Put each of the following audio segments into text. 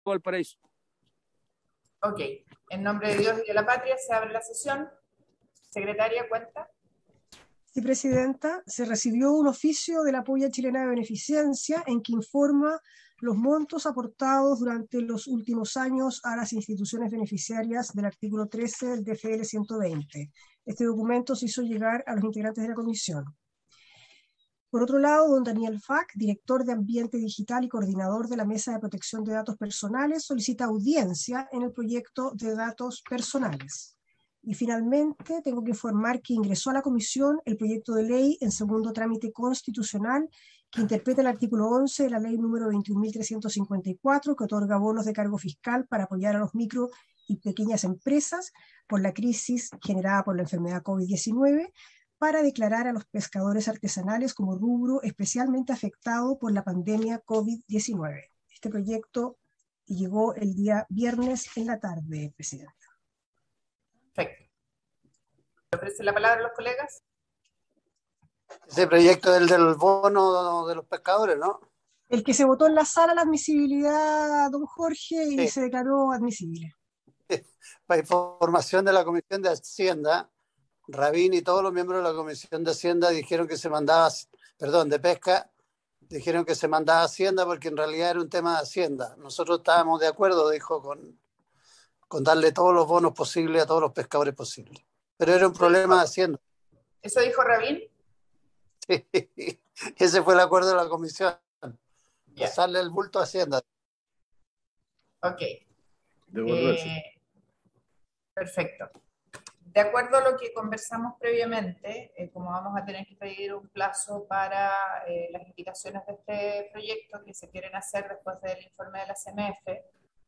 Valparaíso. Ok. En nombre de Dios y de la patria se abre la sesión. Secretaria, cuenta. Sí, Presidenta, se recibió un oficio de la Polla Chilena de Beneficencia en que informa los montos aportados durante los últimos años a las instituciones beneficiarias del artículo 13 del DFL 120. Este documento se hizo llegar a los integrantes de la comisión. Por otro lado, don Daniel Fac, director de Ambiente Digital y coordinador de la Mesa de Protección de Datos Personales, solicita audiencia en el proyecto de datos personales. Y finalmente, tengo que informar que ingresó a la comisión el proyecto de ley en segundo trámite constitucional que interpreta el artículo 11 de la ley número 21.354, que otorga bonos de cargo fiscal para apoyar a los micro y pequeñas empresas por la crisis generada por la enfermedad COVID-19, para declarar a los pescadores artesanales como rubro especialmente afectado por la pandemia COVID-19. Este proyecto llegó el día viernes en la tarde, Presidenta. Perfecto. ¿Le ofrece la palabra a los colegas? Ese proyecto es el del bono de los pescadores, ¿no? El que se votó en la sala, la admisibilidad, don Jorge, y Sí. se declaró admisible. Para información de la Comisión de Hacienda, Rabín y todos los miembros de la Comisión de Hacienda dijeron que se mandaba, de Pesca, dijeron que se mandaba a Hacienda porque en realidad era un tema de Hacienda. Nosotros estábamos de acuerdo, dijo, con darle todos los bonos posibles a todos los pescadores posibles. Pero era un problema de Hacienda. ¿Eso dijo Rabín? Sí. Ese fue el acuerdo de la Comisión. Ya. Pasarle el bulto a Hacienda. Ok. Devolverse. Perfecto. De acuerdo a lo que conversamos previamente, como vamos a tener que pedir un plazo para las indicaciones de este proyecto que se quieren hacer después del informe de la CMF,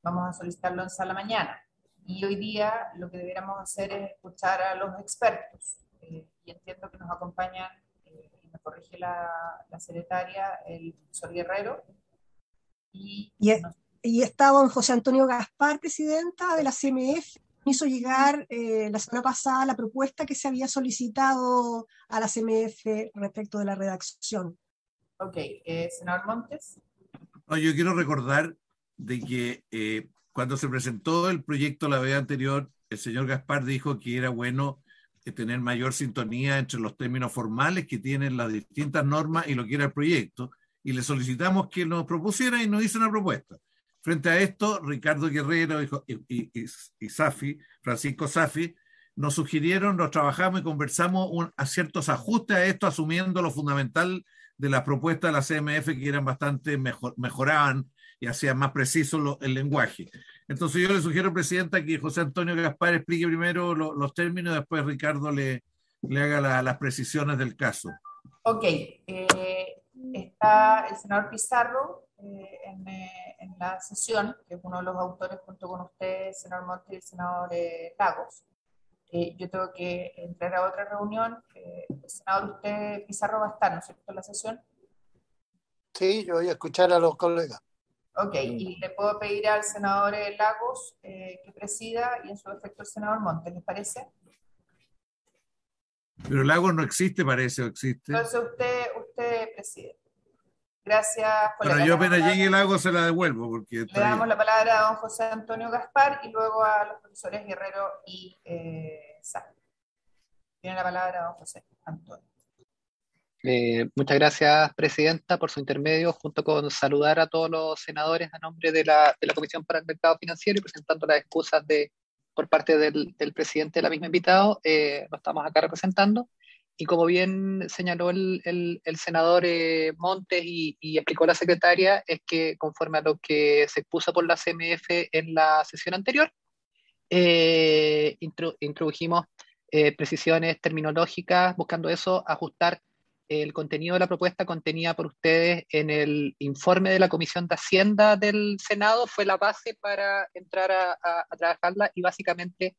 vamos a solicitarlo en sala mañana. Y hoy día lo que debiéramos hacer es escuchar a los expertos. Y entiendo que nos acompañan, y me corrige la secretaria, el profesor Guerrero. Y está don José Antonio Gaspar, presidenta de la CMF, hizo llegar la semana pasada la propuesta que se había solicitado a la CMF respecto de la redacción. Ok, senador Montes. No, yo quiero recordar de que cuando se presentó el proyecto la vez anterior, el señor Gaspar dijo que era bueno tener mayor sintonía entre los términos formales que tienen las distintas normas y lo que era el proyecto, y le solicitamos que nos propusiera y nos hizo una propuesta. Frente a esto, Ricardo Guerrero y Safi, Francisco Safi, nos sugirieron, nos trabajamos y conversamos a ciertos ajustes a esto, asumiendo lo fundamental de las propuestas de la CMF, que eran bastante mejoraban y hacían más preciso el lenguaje. Entonces yo le sugiero, Presidenta, que José Antonio Gaspar explique primero los términos y después Ricardo le haga las precisiones del caso. Ok, está el senador Pizarro en la sesión, que es uno de los autores junto con usted, el senador Montes y el senador Lagos. Yo tengo que entrar a otra reunión. El senador, usted, Pizarro, va a estar, ¿no es cierto?, en la sesión. Sí, yo voy a escuchar a los colegas. Ok, y le puedo pedir al senador Lagos que presida y en su efecto el senador Montes, ¿les parece? Pero Lagos no existe, parece, o existe. Entonces usted preside. Gracias, colega. Bueno, yo apenas llegue Lagos se la devuelvo. Porque le damos la palabra a don José Antonio Gaspar y luego a los profesores Guerrero y Sá. Tiene la palabra don José Antonio. Muchas gracias, Presidenta, por su intermedio, junto con saludar a todos los senadores a nombre de la Comisión para el Mercado Financiero y presentando las excusas por parte del presidente de la misma invitado. Lo estamos acá representando. Y como bien señaló el senador Montes y explicó la secretaria, es que conforme a lo que se expuso por la CMF en la sesión anterior, introdujimos precisiones terminológicas, buscando eso, ajustar el contenido de la propuesta contenida por ustedes en el informe de la Comisión de Hacienda del Senado. Fue la base para entrar a trabajarla y básicamente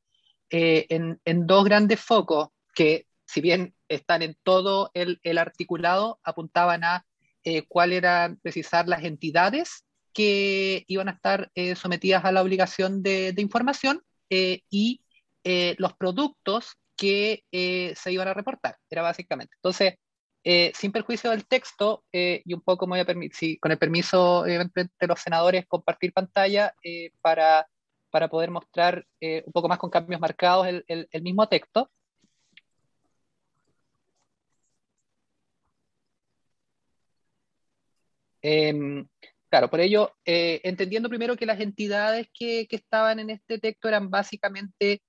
en dos grandes focos que, si bien están en todo el articulado, apuntaban a cuál eran precisar las entidades que iban a estar sometidas a la obligación de información y los productos que se iban a reportar, era básicamente. Entonces, sin perjuicio del texto, y un poco me voy a permitir, con el permiso obviamente, de los senadores, compartir pantalla para poder mostrar un poco más con cambios marcados el mismo texto. Claro, por ello, entendiendo primero que las entidades que estaban en este texto eran básicamente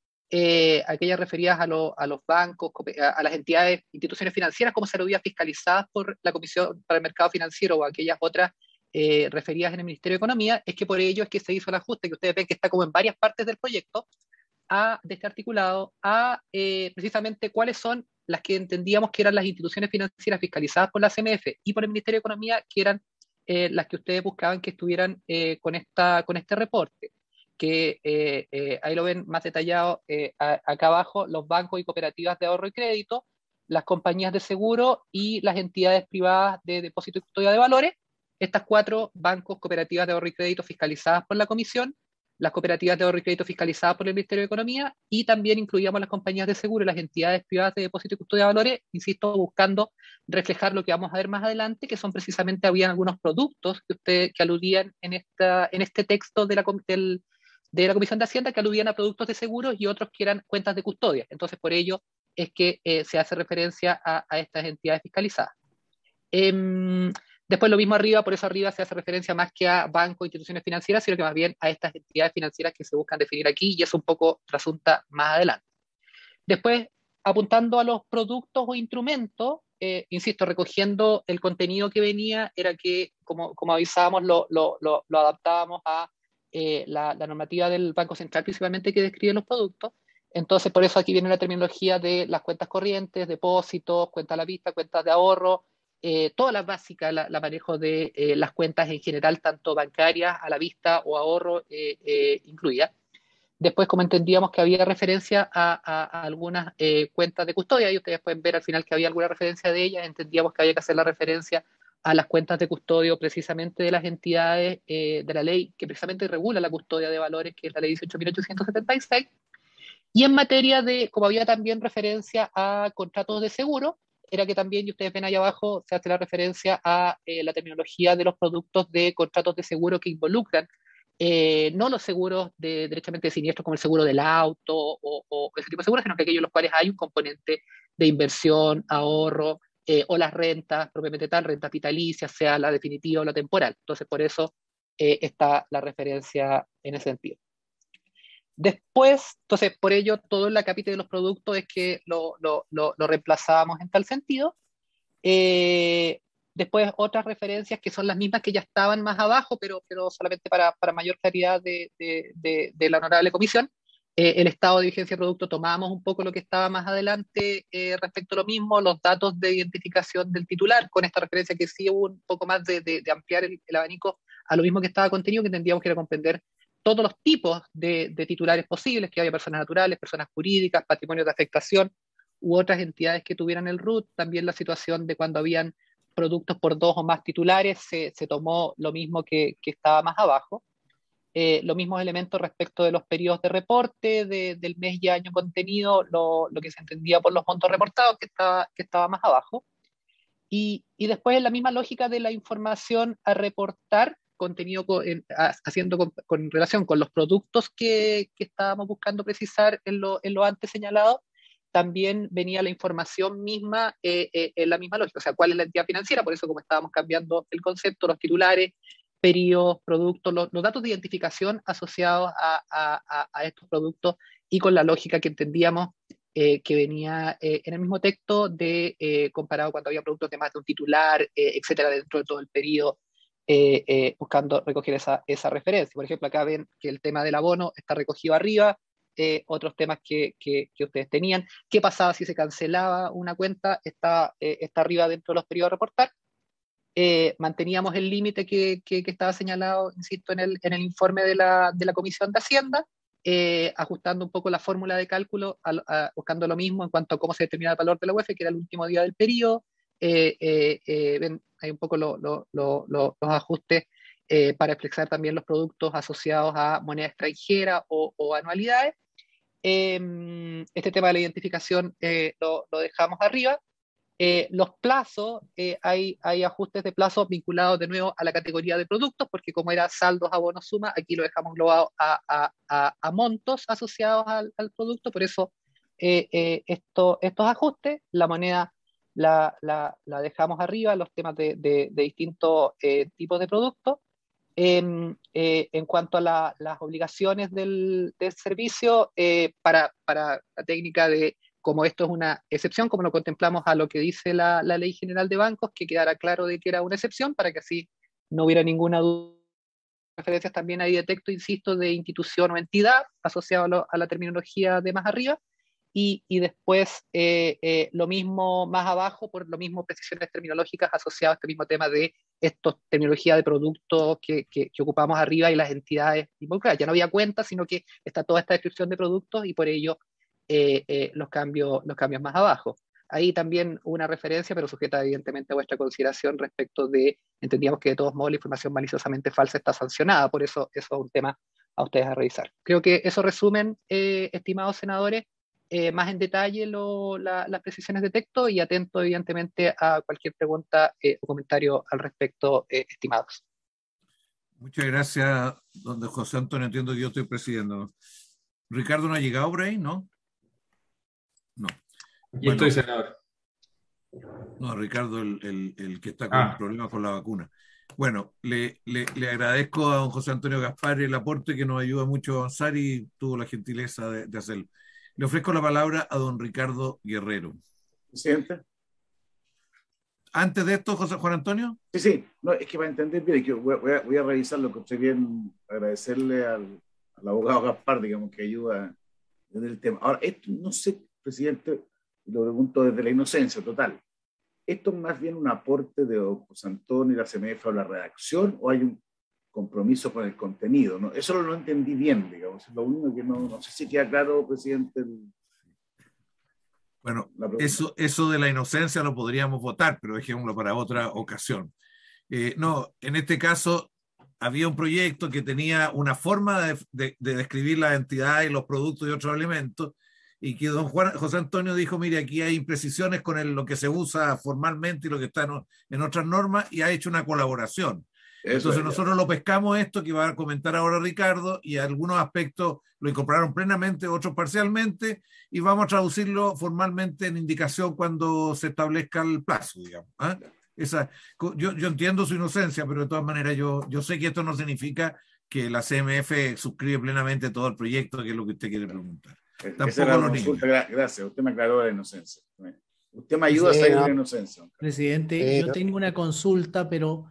aquellas referidas a los bancos, a las entidades, instituciones financieras, como se lo veía fiscalizadas por la Comisión para el Mercado Financiero o aquellas otras referidas en el Ministerio de Economía, es que por ello es que se hizo el ajuste, que ustedes ven que está como en varias partes del proyecto, de este articulado, precisamente cuáles son las que entendíamos que eran las instituciones financieras fiscalizadas por la CMF y por el Ministerio de Economía, que eran las que ustedes buscaban que estuvieran con este reporte, que ahí lo ven más detallado acá abajo: los bancos y cooperativas de ahorro y crédito, las compañías de seguro y las entidades privadas de depósito y custodia de valores. Estas 4 bancos, cooperativas de ahorro y crédito fiscalizadas por la Comisión, las cooperativas de ahorro y crédito fiscalizadas por el Ministerio de Economía, y también incluíamos las compañías de seguro y las entidades privadas de depósito y custodia de valores, insisto, buscando reflejar lo que vamos a ver más adelante, que son precisamente, habían algunos productos que aludían en este texto de la Comisión de Hacienda, que aludían a productos de seguros, y otros que eran cuentas de custodia. Entonces, por ello es que se hace referencia a estas entidades fiscalizadas. Después lo mismo arriba, por eso arriba se hace referencia más que a bancos, instituciones financieras, sino que más bien a estas entidades financieras que se buscan definir aquí, y eso un poco trasunta más adelante. Después, apuntando a los productos o instrumentos, insisto, recogiendo el contenido que venía, era que, como avisábamos, lo adaptábamos a la normativa del Banco Central, principalmente, que describe los productos. Entonces, por eso aquí viene la terminología de las cuentas corrientes, depósitos, cuentas a la vista, cuentas de ahorro, todas las básicas, la manejo de las cuentas en general, tanto bancarias, a la vista o ahorro incluidas. Después, como entendíamos que había referencia a algunas cuentas de custodia, y ustedes pueden ver al final que había alguna referencia de ellas, entendíamos que había que hacer la referencia a las cuentas de custodio precisamente de las entidades de la ley que precisamente regula la custodia de valores, que es la ley 18.876. Y en materia de, como había también referencia a contratos de seguro, era que también, y ustedes ven ahí abajo, se hace la referencia a la terminología de los productos de contratos de seguro que involucran no los seguros derechamente de siniestro, como el seguro del auto o ese tipo de seguros, sino que aquellos en los cuales hay un componente de inversión, ahorro, o las rentas, propiamente tal, rentas vitalicias, sea la definitiva o la temporal. Entonces, por eso está la referencia en ese sentido. Después, entonces, por ello, todo en la capítulo de los productos es que lo reemplazábamos en tal sentido. Después, otras referencias que son las mismas que ya estaban más abajo, pero solamente para mayor claridad de la honorable comisión. El estado de vigencia de producto, tomamos un poco lo que estaba más adelante respecto a lo mismo, los datos de identificación del titular, con esta referencia que sí hubo un poco más de ampliar el abanico a lo mismo que estaba contenido, que entendíamos que era comprender todos los tipos de titulares posibles, que había personas naturales, personas jurídicas, patrimonios de afectación u otras entidades que tuvieran el RUT. También la situación de cuando habían productos por 2 o más titulares, se tomó lo mismo que estaba más abajo. Los mismos elementos respecto de los periodos de reporte, del mes y año contenido, lo que se entendía por los montos reportados, que estaba más abajo. Y después, en la misma lógica de la información a reportar, contenido haciendo con relación con los productos que estábamos buscando precisar en lo antes señalado, también venía la información misma en la misma lógica, o sea, cuál es la entidad financiera. Por eso, como estábamos cambiando el concepto, los titulares, periodos, productos, los datos de identificación asociados a estos productos, y con la lógica que entendíamos que venía en el mismo texto comparado cuando había productos de más de un titular, etcétera, dentro de todo el periodo, buscando recoger esa referencia. Por ejemplo, acá ven que el tema del abono está recogido arriba, otros temas que ustedes tenían. ¿Qué pasaba si se cancelaba una cuenta? Está arriba dentro de los periodos a reportar. Manteníamos el límite que estaba señalado, insisto, en el informe de la Comisión de Hacienda, ajustando un poco la fórmula de cálculo, buscando lo mismo en cuanto a cómo se determina el valor de la UEF, que era el último día del periodo. Ven, hay un poco los ajustes para expresar también los productos asociados a moneda extranjera o anualidades. Este tema de la identificación lo dejamos arriba. Los plazos, hay ajustes de plazos vinculados de nuevo a la categoría de productos, porque como era saldos, abonos, suma, aquí lo dejamos globado a montos asociados al producto. Por eso estos ajustes, la moneda la dejamos arriba, los temas de distintos tipos de productos. En cuanto a las obligaciones del servicio, para la técnica de, como esto es una excepción, como lo contemplamos a lo que dice la Ley General de Bancos, que quedara claro de que era una excepción, para que así no hubiera ninguna duda. Referencias también ahí de texto, insisto, de institución o entidad, asociado a la terminología de más arriba. Y después lo mismo más abajo, por lo mismo precisiones terminológicas asociadas a este mismo tema de estos terminología de productos que ocupamos arriba y las entidades involucradas. Ya no había cuenta, sino que está toda esta descripción de productos y por ello los cambios más abajo. Ahí también una referencia, pero sujeta evidentemente a vuestra consideración respecto de, entendíamos que de todos modos la información maliciosamente falsa está sancionada, por eso es un tema a ustedes a revisar. Creo que eso resumen, estimados senadores, más en detalle las precisiones de texto, y atento evidentemente a cualquier pregunta o comentario al respecto, estimados. Muchas gracias, don José Antonio. Entiendo que yo estoy presidiendo. ¿Ricardo no ha llegado por ahí? ¿No? No. Aquí estoy, senador. No, Ricardo, el que está con problemas con la vacuna. Bueno, le agradezco a don José Antonio Gaspar el aporte que nos ayuda mucho a avanzar y tuvo la gentileza de hacerlo. Le ofrezco la palabra a don Ricardo Guerrero. Presidente. Antes de esto, Juan Antonio. Sí. No, es que para entender bien, que voy a revisar lo que estoy bien, agradecerle al abogado Gaspar, digamos, que ayuda en el tema. Ahora, esto no sé, presidente, lo pregunto desde la inocencia total. ¿Esto es más bien un aporte de José Antonio y la CMF a la redacción, o hay un compromiso con el contenido? ¿No? Eso no lo entendí bien, digamos. Es lo único que no sé si queda claro, presidente. Bueno, eso de la inocencia lo podríamos votar, pero dejémoslo para otra ocasión. No, en este caso había un proyecto que tenía una forma de describir las entidades, los productos y otros alimentos, y que don José Antonio dijo, mire, aquí hay imprecisiones con lo que se usa formalmente y lo que está en otras normas, y ha hecho una colaboración. Entonces nosotros lo pescamos esto que va a comentar ahora Ricardo, y algunos aspectos lo incorporaron plenamente, otros parcialmente, y vamos a traducirlo formalmente en indicación cuando se establezca el plazo, digamos. Yo entiendo su inocencia, pero de todas maneras yo sé que esto no significa que la CMF suscribe plenamente todo el proyecto, que es lo que usted quiere preguntar. Tampoco lo niega. Gracias, usted me aclaró la inocencia. Usted me ayuda a salir de la inocencia. Presidente, yo tengo una consulta, pero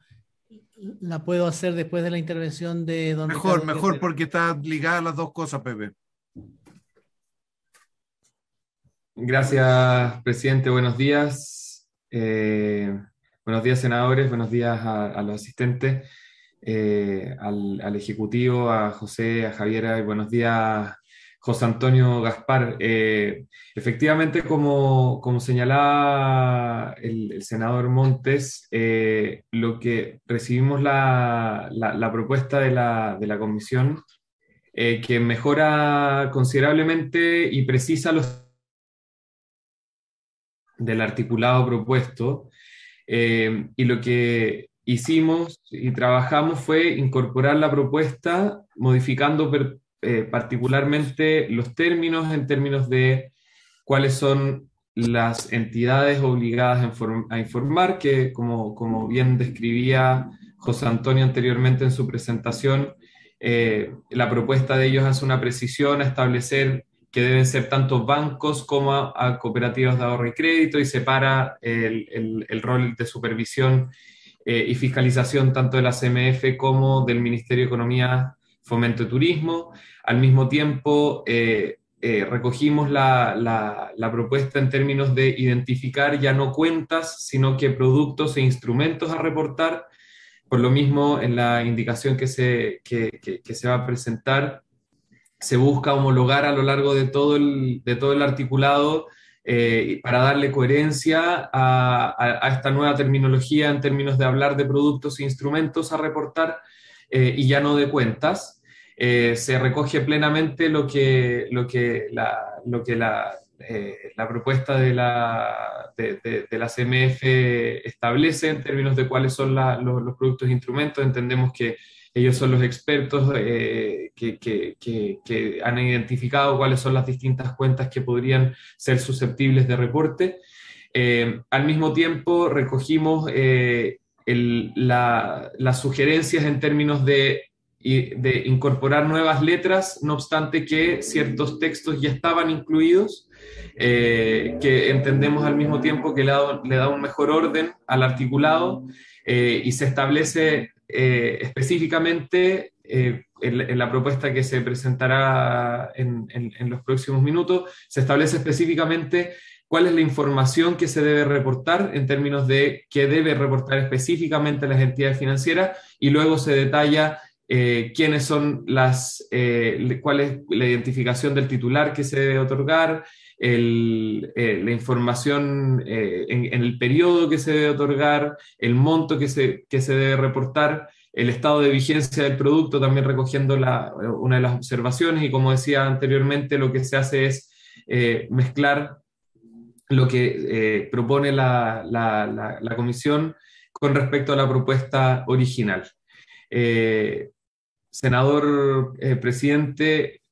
la puedo hacer después de la intervención de don Mejor, Ricardo, porque está ligada a las dos cosas, Pepe. Gracias, presidente. Buenos días. Buenos días, senadores. Buenos días a los asistentes, al Ejecutivo, a José, a Javiera, y buenos días, José Antonio Gaspar. Efectivamente, como señalaba el senador Montes, lo que recibimos la propuesta de la comisión, que mejora considerablemente y precisa los del articulado propuesto, y lo que hicimos y trabajamos fue incorporar la propuesta modificando particularmente los términos, en términos de cuáles son las entidades obligadas a informar, que como bien describía José Antonio anteriormente en su presentación, la propuesta de ellos hace una precisión a establecer que deben ser tanto bancos como a cooperativas de ahorro y crédito, y separa el rol de supervisión y fiscalización tanto de la CMF como del Ministerio de Economía, Fomento y Turismo. Al mismo tiempo, recogimos la propuesta en términos de identificar ya no cuentas, sino que productos e instrumentos a reportar. Por lo mismo, en la indicación que se va a presentar, se busca homologar a lo largo de todo el articulado, para darle coherencia a esta nueva terminología en términos de hablar de productos e instrumentos a reportar, y ya no de cuentas. Se recoge plenamente lo que la propuesta de la CMF establece en términos de cuáles son los productos e instrumentos. Entendemos que ellos son los expertos que han identificado cuáles son las distintas cuentas que podrían ser susceptibles de reporte. Al mismo tiempo, recogimos las sugerencias en términos de incorporar nuevas letras, no obstante que ciertos textos ya estaban incluidos, que entendemos al mismo tiempo que le da un mejor orden al articulado, y se establece específicamente en la propuesta que se presentará en los próximos minutos, se establece específicamente cuál es la información que se debe reportar en términos de qué debe reportar específicamente las entidades financieras, y luego se detalla quiénes son cuál es la identificación del titular que se debe otorgar, la información en el periodo que se debe otorgar, el monto que se debe reportar, el estado de vigencia del producto, también recogiendo una de las observaciones, y como decía anteriormente, lo que se hace es mezclar lo que propone la comisión con respecto a la propuesta original. Senador presidente,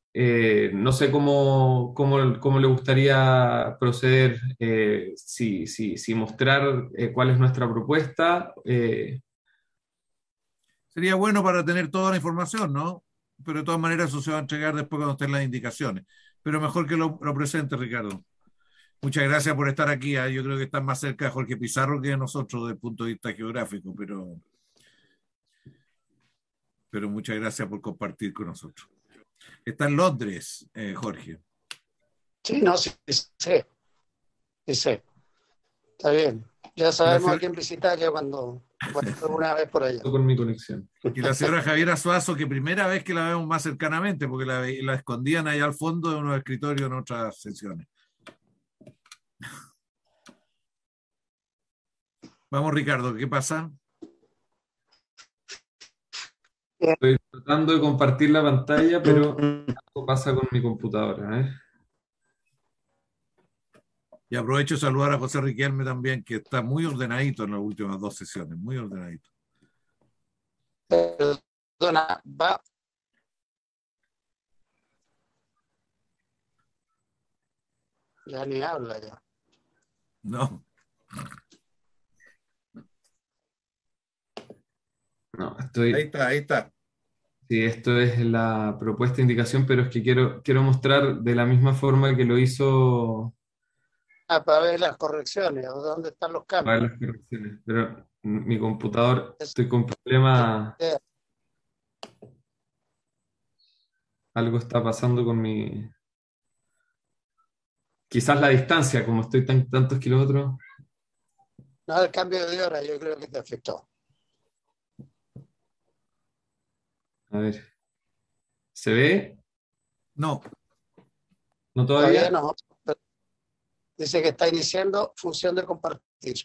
no sé cómo le gustaría proceder, si mostrar cuál es nuestra propuesta. Sería bueno para tener toda la información, ¿no? Pero de todas maneras eso se va a entregar después cuando estén las indicaciones. Pero mejor que lo presente, Ricardo. Muchas gracias por estar aquí. Yo creo que estás más cerca de Jorge Pizarro que de nosotros desde el punto de vista geográfico, pero muchas gracias por compartir con nosotros. Está en Londres, Jorge. Sí, no, sí. Está bien. Ya sabemos a quién visitar ya cuando una vez por allá. Con mi conexión. Y la señora Javiera Suazo, que primera vez que la vemos más cercanamente, porque la escondían allá al fondo de unos escritorios en otras sesiones. Vamos, Ricardo, ¿qué pasa? Estoy tratando de compartir la pantalla, pero algo pasa con mi computadora, Y aprovecho de saludar a José Riquelme también, que está muy ordenadito en las últimas 2 sesiones, muy ordenadito. Perdona, va. Ya ni habla ya. No. No, Ahí está. Sí, esto es la propuesta de indicación, pero es que quiero mostrar de la misma forma que lo hizo. Para ver las correcciones, ¿dónde están los cambios? Para las correcciones, pero mi computador, estoy con problema. Algo está pasando con mi. Quizás la distancia, como estoy tantos kilómetros. No, el cambio de hora yo creo que te afectó. A ver. ¿Se ve? No. ¿No todavía? No. Dice que está iniciando función de compartir.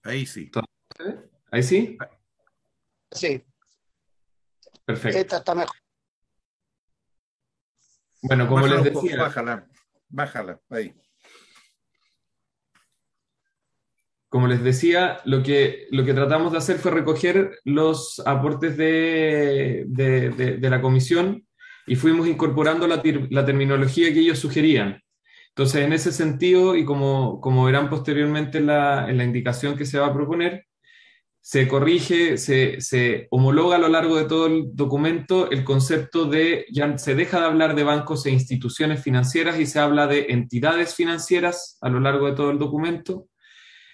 Ahí sí. ¿Ahí sí? Sí. Perfecto. Esta está mejor. Bueno, como les decía. Bájala, ahí. Como les decía, lo que tratamos de hacer fue recoger los aportes de la comisión y fuimos incorporando la terminología que ellos sugerían. Entonces, en ese sentido, y como verán posteriormente en la indicación que se va a proponer, se corrige, se homologa a lo largo de todo el documento el concepto de, ya se deja de hablar de bancos e instituciones financieras y se habla de entidades financieras a lo largo de todo el documento.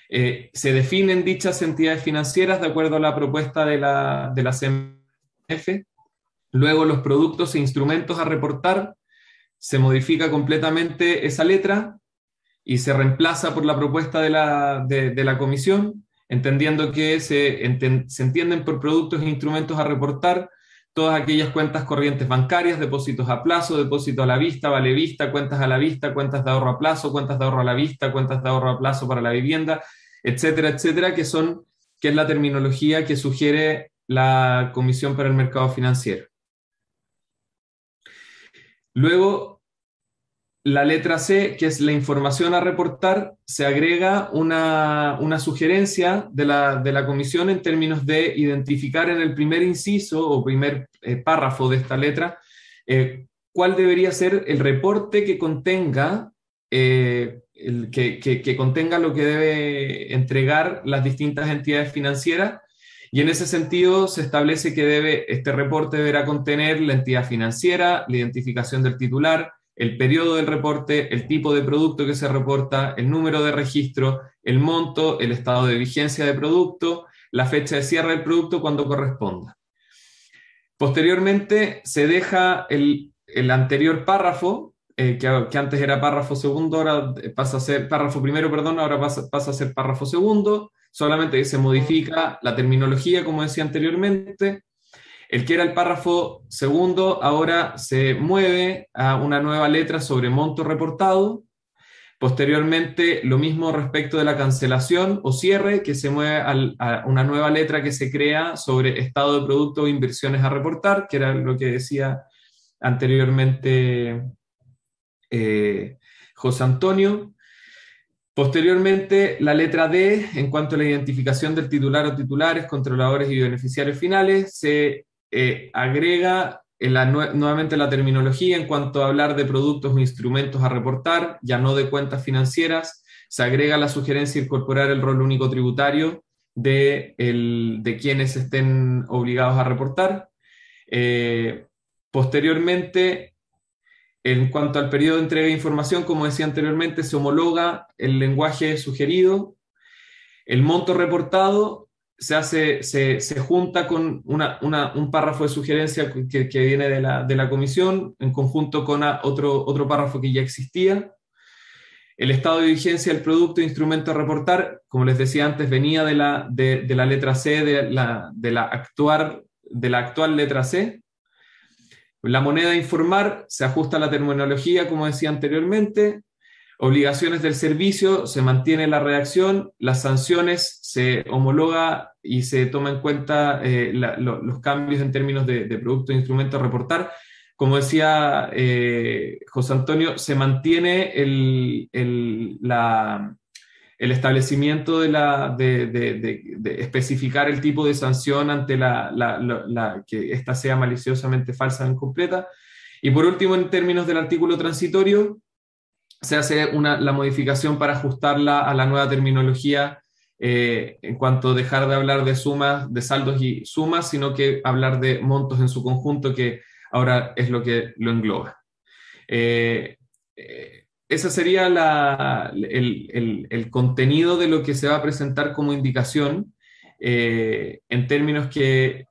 Se definen dichas entidades financieras de acuerdo a la propuesta de la CMF. Luego los productos e instrumentos a reportar, se modifica completamente esa letra y se reemplaza por la propuesta de la comisión, entendiendo que se entienden por productos e instrumentos a reportar todas aquellas cuentas corrientes bancarias, depósitos a plazo, depósito a la vista, vale vista, cuentas a la vista, cuentas de ahorro a plazo, cuentas de ahorro a la vista, cuentas de ahorro a plazo para la vivienda, etcétera, etcétera, que son que es la terminología que sugiere la Comisión para el Mercado Financiero. Luego, la letra C, que es la información a reportar, se agrega una sugerencia de la Comisión en términos de identificar en el primer inciso o primer párrafo de esta letra cuál debería ser el reporte que contenga, que contenga lo que debe entregar las distintas entidades financieras. Y en ese sentido se establece que este reporte deberá contener la entidad financiera, la identificación del titular, el periodo del reporte, el tipo de producto que se reporta, el número de registro, el monto, el estado de vigencia de producto, la fecha de cierre del producto cuando corresponda. Posteriormente se deja el anterior párrafo, que antes era párrafo segundo, ahora pasa a ser párrafo primero, perdón, ahora pasa a ser párrafo segundo, solamente se modifica la terminología, como decía anteriormente. El que era el párrafo segundo ahora se mueve a una nueva letra sobre monto reportado. Posteriormente, lo mismo respecto de la cancelación o cierre, que se mueve a una nueva letra que se crea sobre estado de producto o inversiones a reportar, que era lo que decía anteriormente José Antonio. Posteriormente, la letra D, en cuanto a la identificación del titular o titulares, controladores y beneficiarios finales, se agrega nuevamente la terminología en cuanto a hablar de productos o instrumentos a reportar, ya no de cuentas financieras. Se agrega la sugerencia de incorporar el rol único tributario de quienes estén obligados a reportar. Posteriormente, en cuanto al periodo de entrega de información, como decía anteriormente, se homologa el lenguaje sugerido. El monto reportado se junta con un párrafo de sugerencia que viene de la comisión, en conjunto con otro párrafo que ya existía. El estado de vigencia del producto e instrumento a reportar, como les decía antes, venía de la letra C, de la actual letra C. La moneda a informar se ajusta a la terminología, como decía anteriormente. Obligaciones del servicio, se mantiene la redacción. Las sanciones se homologa y se toma en cuenta los cambios en términos de producto e instrumento a reportar. Como decía José Antonio, se mantiene el establecimiento de especificar el tipo de sanción ante que ésta sea maliciosamente falsa o incompleta. Y por último, en términos del artículo transitorio, se hace la modificación para ajustarla a la nueva terminología en cuanto a dejar de hablar de sumas, de saldos y sumas, sino que hablar de montos en su conjunto, que ahora es lo que lo engloba. Ese sería el contenido de lo que se va a presentar como indicación, en términos que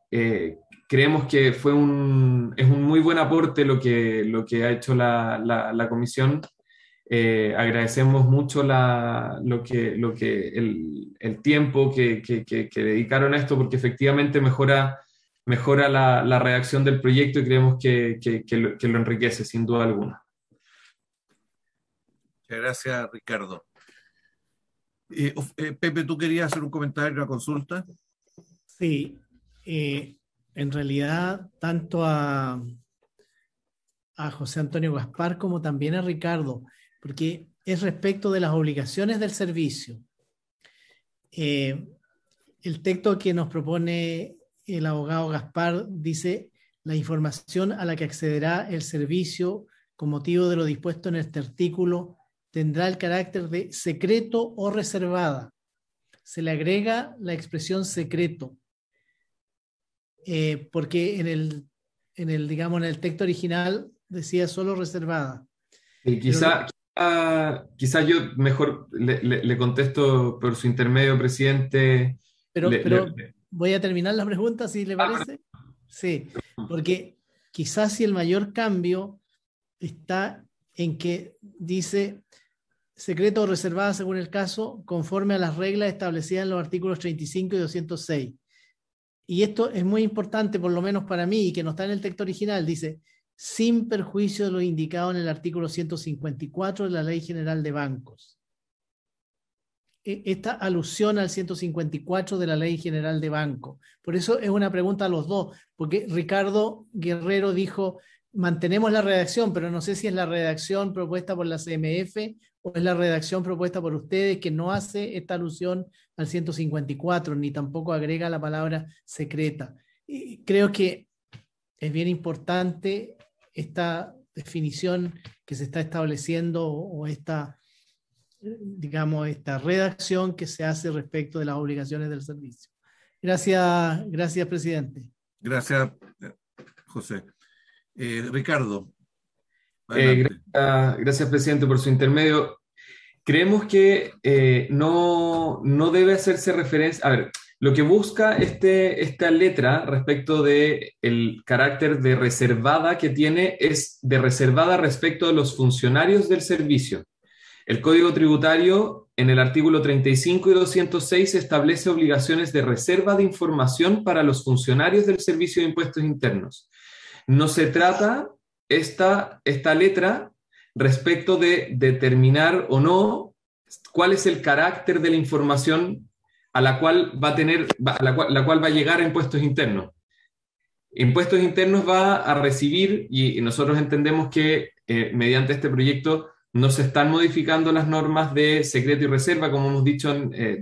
creemos que es un muy buen aporte lo que ha hecho la comisión. Agradecemos mucho el tiempo que dedicaron a esto, porque efectivamente mejora la redacción del proyecto y creemos que lo enriquece, sin duda alguna. Muchas gracias, Ricardo. Pepe, ¿tú querías hacer un comentario, una consulta? Sí, en realidad, tanto a José Antonio Gaspar como también a Ricardo, porque es respecto de las obligaciones del servicio. El texto que nos propone el abogado Gaspar dice: la información a la que accederá el servicio con motivo de lo dispuesto en este artículo tendrá el carácter de secreto o reservada. Se le agrega la expresión secreto, porque en el texto original decía solo reservada. Y quizá yo mejor le contesto por su intermedio, presidente. Pero voy a terminar la pregunta, si le parece. Sí, porque quizás si el mayor cambio está en que dice secreto o reservada según el caso, conforme a las reglas establecidas en los artículos 35 y 206. Y esto es muy importante, por lo menos para mí, y que no está en el texto original. Dice: sin perjuicio de lo indicado en el artículo 154 de la Ley General de Bancos. esta alusión al 154 de la Ley General de Banco. Por eso es una pregunta a los dos, porque Ricardo Guerrero dijo, mantenemos la redacción, pero no sé si es la redacción propuesta por la CMF o es la redacción propuesta por ustedes, que no hace esta alusión al 154, ni tampoco agrega la palabra secreta. Y creo que es bien importante esta definición que se está estableciendo o esta, digamos, esta redacción que se hace respecto de las obligaciones del servicio. Gracias, presidente. Gracias, José. Ricardo. Gracias, presidente, por su intermedio. Creemos que no debe hacerse referencia. A ver, lo que busca esta letra respecto del carácter de reservada que tiene es de reservada respecto de los funcionarios del servicio. El Código Tributario, en el artículo 35 y 206, establece obligaciones de reserva de información para los funcionarios del Servicio de Impuestos Internos. No se trata esta letra respecto de determinar o no cuál es el carácter de la información a la cual va a llegar a Impuestos Internos. Impuestos Internos va a recibir, y nosotros entendemos que mediante este proyecto no se están modificando las normas de secreto y reserva, como hemos dicho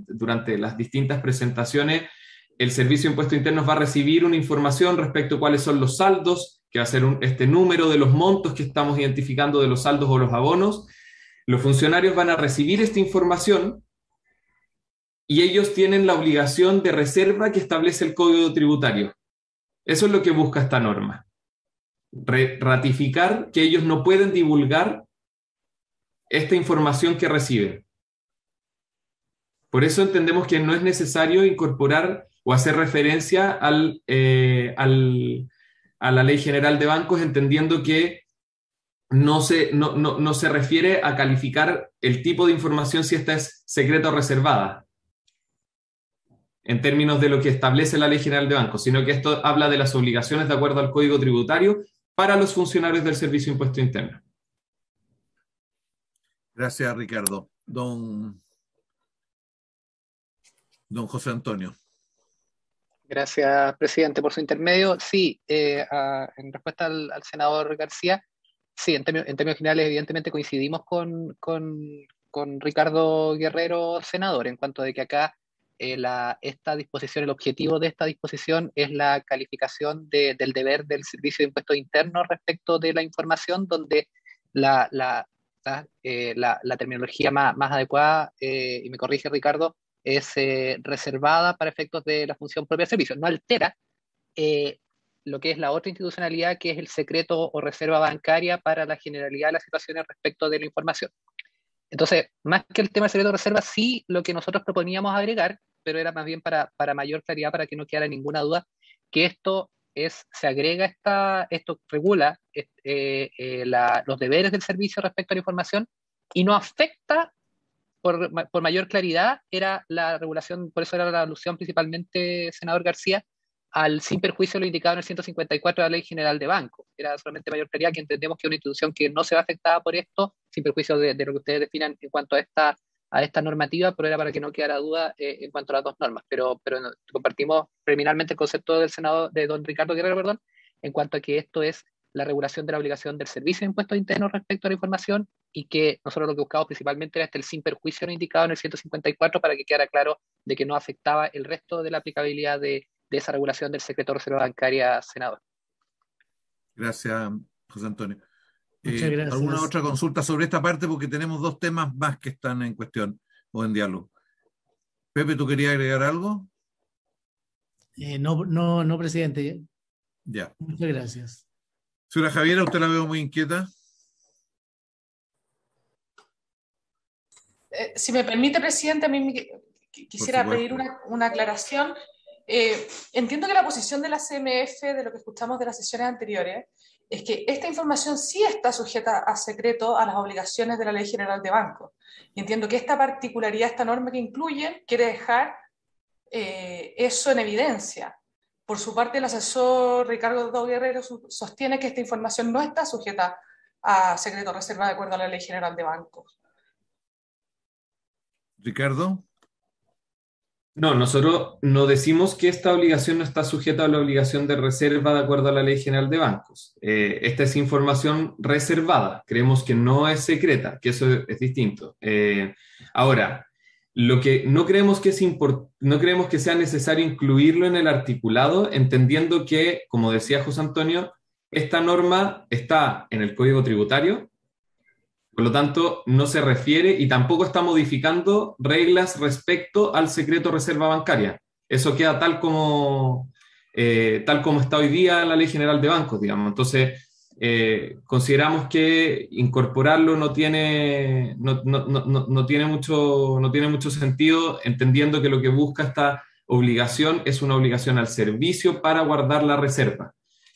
durante las distintas presentaciones. El Servicio de Impuestos Internos va a recibir una información respecto a cuáles son los saldos, que va a ser este número de los montos que estamos identificando de los saldos o los abonos. Los funcionarios van a recibir esta información y ellos tienen la obligación de reserva que establece el Código Tributario. Eso es lo que busca esta norma. Ratificar que ellos no pueden divulgar esta información que reciben. Por eso entendemos que no es necesario incorporar o hacer referencia a la Ley General de Bancos, entendiendo que no se refiere a calificar el tipo de información si esta es secreta o reservada, en términos de lo que establece la Ley General de Bancos, sino que esto habla de las obligaciones de acuerdo al Código Tributario para los funcionarios del Servicio de Impuesto Interno. Gracias, Ricardo. Don José Antonio. Gracias, presidente, por su intermedio. Sí, en respuesta al senador García, sí, en términos generales, evidentemente coincidimos con Ricardo Guerrero, senador, en cuanto de que acá esta disposición, el objetivo de esta disposición es la calificación del deber del Servicio de Impuestos Internos respecto de la información, donde la terminología más adecuada, y me corrige Ricardo, es reservada para efectos de la función propia del servicio. No altera lo que es la otra institucionalidad, que es el secreto o reserva bancaria para la generalidad de las situaciones respecto de la información. Entonces, más que el tema del secreto o reserva, sí lo que nosotros proponíamos agregar, pero era más bien para mayor claridad, para que no quedara ninguna duda, que esto regula los deberes del servicio respecto a la información y no afecta, por mayor claridad, era la regulación, por eso era la alusión principalmente, senador García, al sin perjuicio de lo indicado en el 154 de la Ley General de Banco. Era solamente mayor claridad, que entendemos que es una institución que no se va afectada por esto, sin perjuicio de lo que ustedes definan en cuanto a esta normativa, pero era para que no quedara duda en cuanto a las dos normas. Pero compartimos preliminarmente el concepto del Senado, de don Ricardo Guerrero, perdón, en cuanto a que esto es la regulación de la obligación del Servicio de Impuestos Internos respecto a la información, y que nosotros lo que buscamos principalmente era el sin perjuicio no indicado en el 154, para que quedara claro de que no afectaba el resto de la aplicabilidad de esa regulación del secreto de reserva bancaria, senador. Gracias, José Antonio. Muchas gracias. ¿Alguna otra consulta sobre esta parte? Porque tenemos dos temas más que están en cuestión o en diálogo. Pepe, ¿tú querías agregar algo? No, presidente. Ya. Muchas gracias. Señora Javiera, usted la veo muy inquieta. Si me permite, presidente, a mí quisiera pedir una aclaración. Entiendo que la posición de la CMF, de lo que escuchamos de las sesiones anteriores, es que esta información sí está sujeta a secreto a las obligaciones de la Ley General de Bancos. Y entiendo que esta particularidad, esta norma que incluyen, quiere dejar eso en evidencia. Por su parte, el asesor Ricardo Guerrero sostiene que esta información no está sujeta a secreto reserva de acuerdo a la Ley General de Bancos. Ricardo. No, nosotros no decimos que esta obligación no está sujeta a la obligación de reserva de acuerdo a la Ley General de Bancos. Esta es información reservada. Creemos que no es secreta, que eso es distinto. Ahora, lo que no creemos que no creemos que sea necesario incluirlo en el articulado, entendiendo que, como decía José Antonio, esta norma está en el Código Tributario. Por lo tanto, no se refiere y tampoco está modificando reglas respecto al secreto reserva bancaria. Eso queda tal como está hoy día la Ley General de Bancos, digamos. Entonces, consideramos que incorporarlo no tiene mucho sentido, entendiendo que lo que busca esta obligación es una obligación al servicio para guardar la reserva.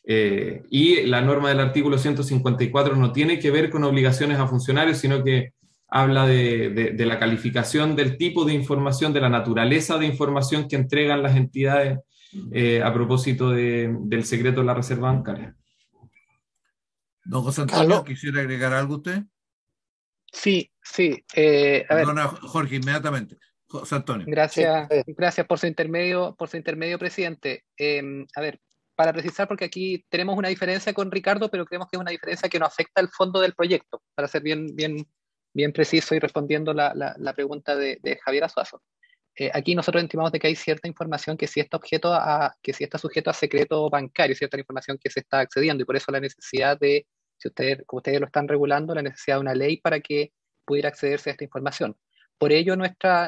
Y la norma del artículo 154 no tiene que ver con obligaciones a funcionarios, sino que habla de la calificación del tipo de información, de la naturaleza de información que entregan las entidades a propósito del secreto de la reserva bancaria. Don José Antonio, ¿quisiera agregar algo usted? Sí. Perdona, Jorge, inmediatamente. José Antonio. Gracias por su intermedio, presidente. Para precisar, porque aquí tenemos una diferencia con Ricardo, pero creemos que es una diferencia que no afecta al fondo del proyecto, para ser bien preciso y respondiendo la pregunta de Javier Azuazo. Aquí nosotros estimamos de que hay cierta información que sí está sujeto a secreto bancario, cierta información que se está accediendo, y por eso la necesidad de, como ustedes lo están regulando, la necesidad de una ley para que pudiera accederse a esta información. Por ello,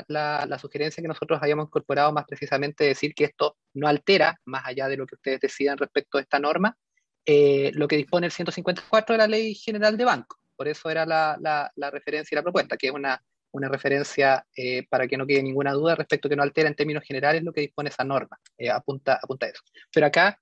la sugerencia que nosotros hayamos incorporado más precisamente es decir que esto no altera, más allá de lo que ustedes decidan respecto a esta norma, lo que dispone el 154 de la Ley General de Bancos. Por eso era la referencia y la propuesta, que es una referencia para que no quede ninguna duda respecto a que no altera en términos generales lo que dispone esa norma. Apunta a eso. Pero acá,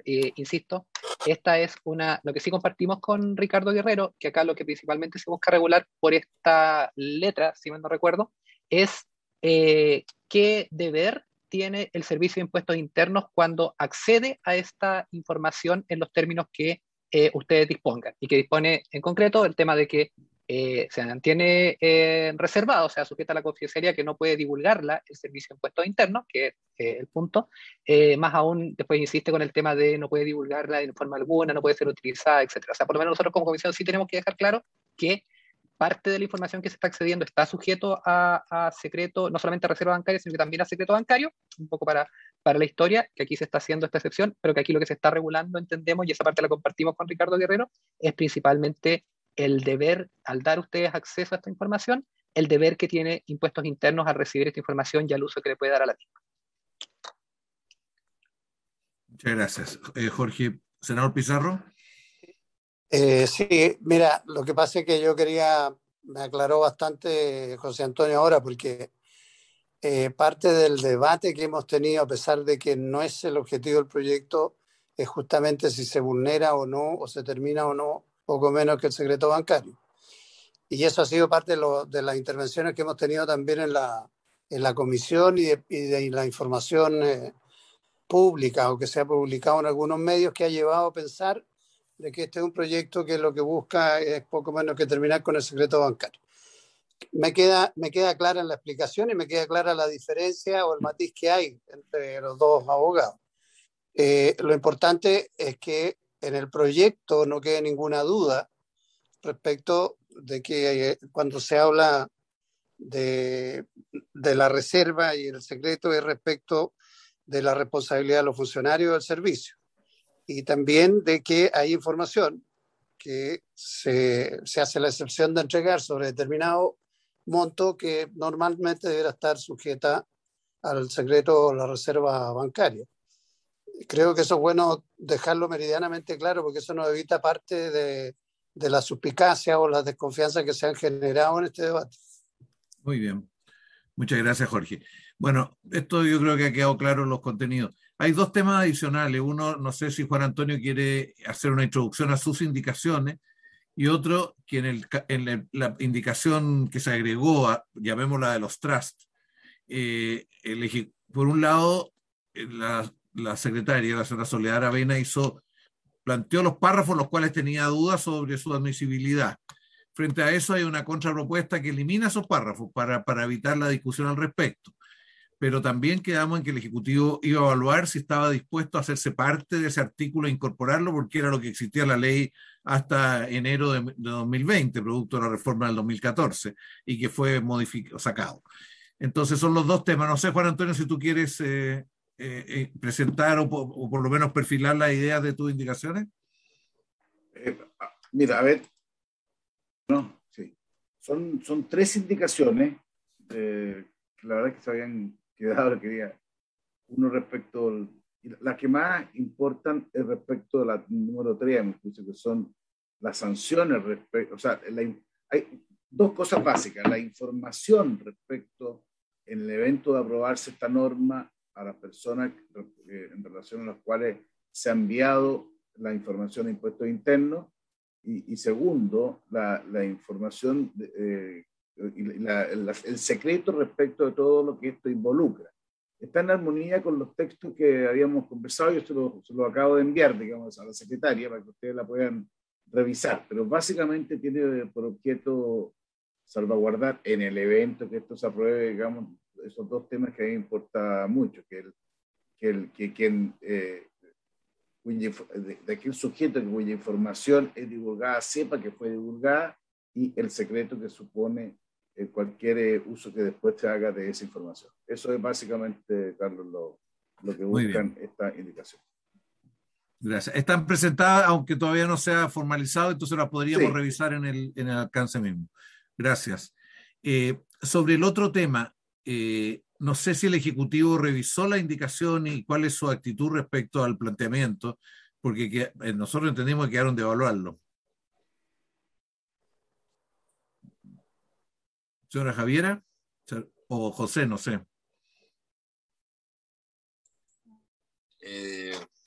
insisto, esta es lo que sí compartimos con Ricardo Guerrero, que acá lo que principalmente se busca regular por esta letra, si mal no recuerdo, es qué deber tiene el Servicio de Impuestos Internos cuando accede a esta información en los términos que ustedes dispongan, y que dispone en concreto el tema de que se mantiene reservado, o sea, sujeta a la confidencialidad, que no puede divulgarla el Servicio de Impuestos Internos, que es el punto. Más aún, después insiste con el tema de no puede divulgarla de forma alguna, no puede ser utilizada, etc. O sea, por lo menos nosotros como comisión sí tenemos que dejar claro que parte de la información que se está accediendo está sujeto a secreto, no solamente a reserva bancaria, sino que también a secreto bancario, un poco para la historia, que aquí se está haciendo esta excepción, pero que aquí lo que se está regulando, entendemos, y esa parte la compartimos con Ricardo Guerrero, es principalmente el deber, al dar ustedes acceso a esta información, el deber que tiene Impuestos Internos al recibir esta información y al uso que le puede dar a la misma. Muchas gracias. Jorge, senador Pizarro. Sí, mira, lo que pasa es que me aclaró bastante José Antonio ahora, porque parte del debate que hemos tenido, a pesar de que no es el objetivo del proyecto, es justamente si se vulnera o no, o se termina o no, poco menos que el secreto bancario. Y eso ha sido parte de las intervenciones que hemos tenido también en la comisión y de la información pública, o que se ha publicado en algunos medios, que ha llevado a pensar de que este es un proyecto que lo que busca es poco menos que terminar con el secreto bancario. Me queda clara en la explicación y me queda clara la diferencia o el matiz que hay entre los dos abogados. Lo importante es que en el proyecto no quede ninguna duda respecto de que cuando se habla de la reserva y el secreto es respecto de la responsabilidad de los funcionarios del servicio, y también de que hay información que se hace la excepción de entregar sobre determinado monto que normalmente deberá estar sujeta al secreto o la reserva bancaria. Creo que eso es bueno dejarlo meridianamente claro, porque eso nos evita parte de la suspicacia o la desconfianza que se han generado en este debate. Muy bien. Muchas gracias, Jorge. Bueno, esto yo creo que ha quedado claro en los contenidos. Hay dos temas adicionales. Uno, no sé si Juan Antonio quiere hacer una introducción a sus indicaciones, y otro, que en la indicación que se agregó, llamémosla de los trusts, por un lado, la secretaria, la señora Soledad Aravena, planteó los párrafos los cuales tenía dudas sobre su admisibilidad. Frente a eso hay una contrapropuesta que elimina esos párrafos para evitar la discusión al respecto. pero también quedamos en que el Ejecutivo iba a evaluar si estaba dispuesto a hacerse parte de ese artículo e incorporarlo, porque era lo que existía en la ley hasta enero de 2020, producto de la reforma del 2014, y que fue sacado. Entonces son los dos temas. No sé, Juan Antonio, si tú quieres presentar o por lo menos perfilar las ideas de tus indicaciones. Mira, a ver, no, sí. Son 3 indicaciones, que la verdad es que se habían quedado, quería uno respecto, las que más importan es respecto de la número 3, que son las sanciones respecto, o sea, hay 2 cosas básicas: la información respecto en el evento de aprobarse esta norma a las personas en relación a las cuales se ha enviado la información de impuestos internos, y segundo, la información, el secreto respecto de todo lo que esto involucra. Está en armonía con los textos que habíamos conversado. Yo se lo acabo de enviar, digamos, a la secretaria para que ustedes la puedan revisar, pero básicamente tiene por objeto salvaguardar en el evento que esto se apruebe, digamos, esos 2 temas que a mí me importa mucho, de aquel sujeto cuya información es divulgada sepa que fue divulgada, y el secreto que supone cualquier uso que después se haga de esa información. Eso es básicamente, Carlos, lo que buscan esta indicación. Gracias. Están presentadas, aunque todavía no se ha formalizado, entonces las podríamos revisar en el alcance mismo. Gracias. Sobre el otro tema, no sé si el Ejecutivo revisó la indicación y cuál es su actitud respecto al planteamiento, porque nosotros entendimos que quedaron de evaluarlo. Señora Javiera o José, no sé.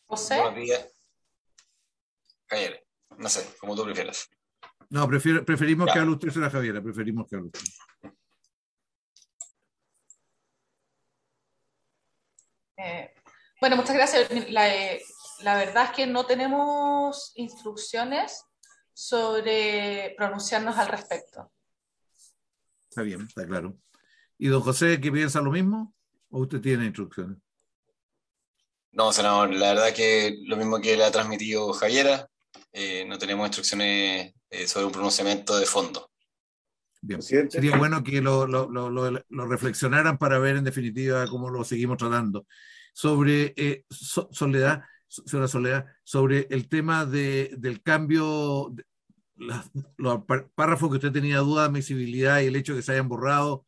José. Buenos días. Javier, no sé, como tú prefieras. No, preferimos que hable usted, señora Javiera, preferimos que hable usted. Bueno, muchas gracias. La verdad es que no tenemos instrucciones sobre pronunciarnos al respecto. Está bien, está claro. ¿Y don José, qué piensa lo mismo? ¿O usted tiene instrucciones? No, senador, la verdad que lo mismo que le ha transmitido Javiera, no tenemos instrucciones sobre un pronunciamiento de fondo. Bien, sería bueno que lo reflexionaran para ver en definitiva cómo lo seguimos tratando. Sobre señora Soledad, sobre el tema del cambio, los párrafos que usted tenía duda de admisibilidad y el hecho de que se hayan borrado,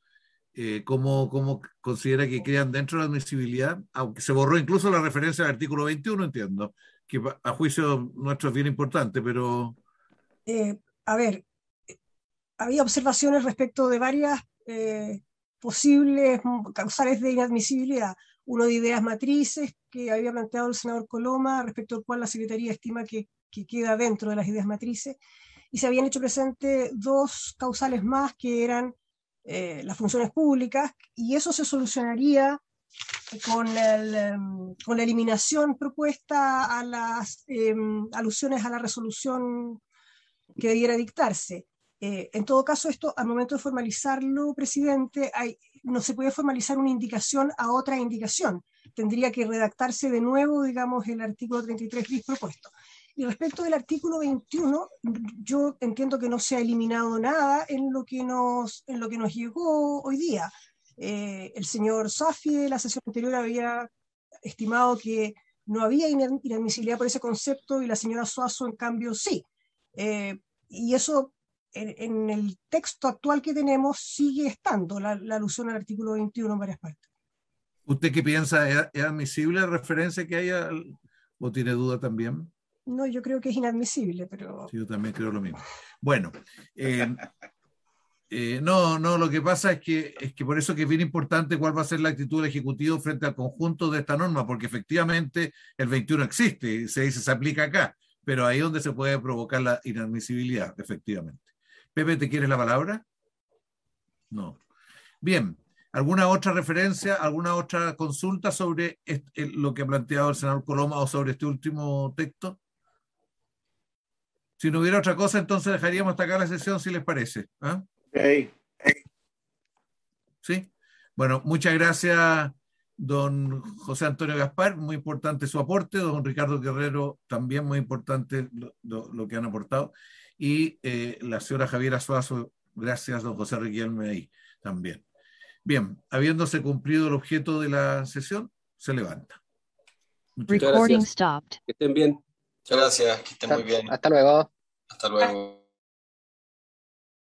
¿cómo considera que quedan dentro de la admisibilidad? Aunque se borró incluso la referencia al artículo 21, entiendo, que a juicio nuestro es bien importante, pero... A ver, había observaciones respecto de varias posibles causales de inadmisibilidad. Uno de ideas matrices que había planteado el senador Coloma, respecto al cual la Secretaría estima que queda dentro de las ideas matrices, y se habían hecho presentes 2 causales más, que eran las funciones públicas, y eso se solucionaría con la eliminación propuesta a las alusiones a la resolución que debiera dictarse. En todo caso, esto, al momento de formalizarlo, presidente, no se puede formalizar una indicación a otra indicación. Tendría que redactarse de nuevo, digamos, el artículo 33 bis propuesto. Y respecto del artículo 21, yo entiendo que no se ha eliminado nada en lo que nos llegó hoy día. El señor Safi de la sesión anterior había estimado que no había inadmisibilidad por ese concepto, y la señora Suazo, en cambio, sí. Y eso, en el texto actual que tenemos, sigue estando la alusión al artículo 21 en varias partes. ¿Usted qué piensa? ¿Es admisible la referencia que haya o tiene duda también? No, yo creo que es inadmisible, pero... Sí, yo también creo lo mismo. Bueno, no, lo que pasa es que por eso que es bien importante cuál va a ser la actitud del Ejecutivo frente al conjunto de esta norma, porque efectivamente el 21 existe y se dice se aplica acá, pero ahí es donde se puede provocar la inadmisibilidad, efectivamente. Pepe, ¿te quieres la palabra? No. Bien, ¿alguna otra referencia, alguna otra consulta sobre lo que ha planteado el senador Coloma o sobre este último texto? Si no hubiera otra cosa, entonces dejaríamos hasta acá la sesión, si les parece. ¿Ah? Hey. ¿Sí? Bueno, muchas gracias, don José Antonio Gaspar, muy importante su aporte, don Ricardo Guerrero, también muy importante lo que han aportado, y la señora Javiera Suazo, gracias, don José Riquelme ahí también. Bien, habiéndose cumplido el objeto de la sesión, se levanta. Muchas gracias. Que estén bien. Muchas gracias, que estén muy bien. Hasta luego. Hasta luego.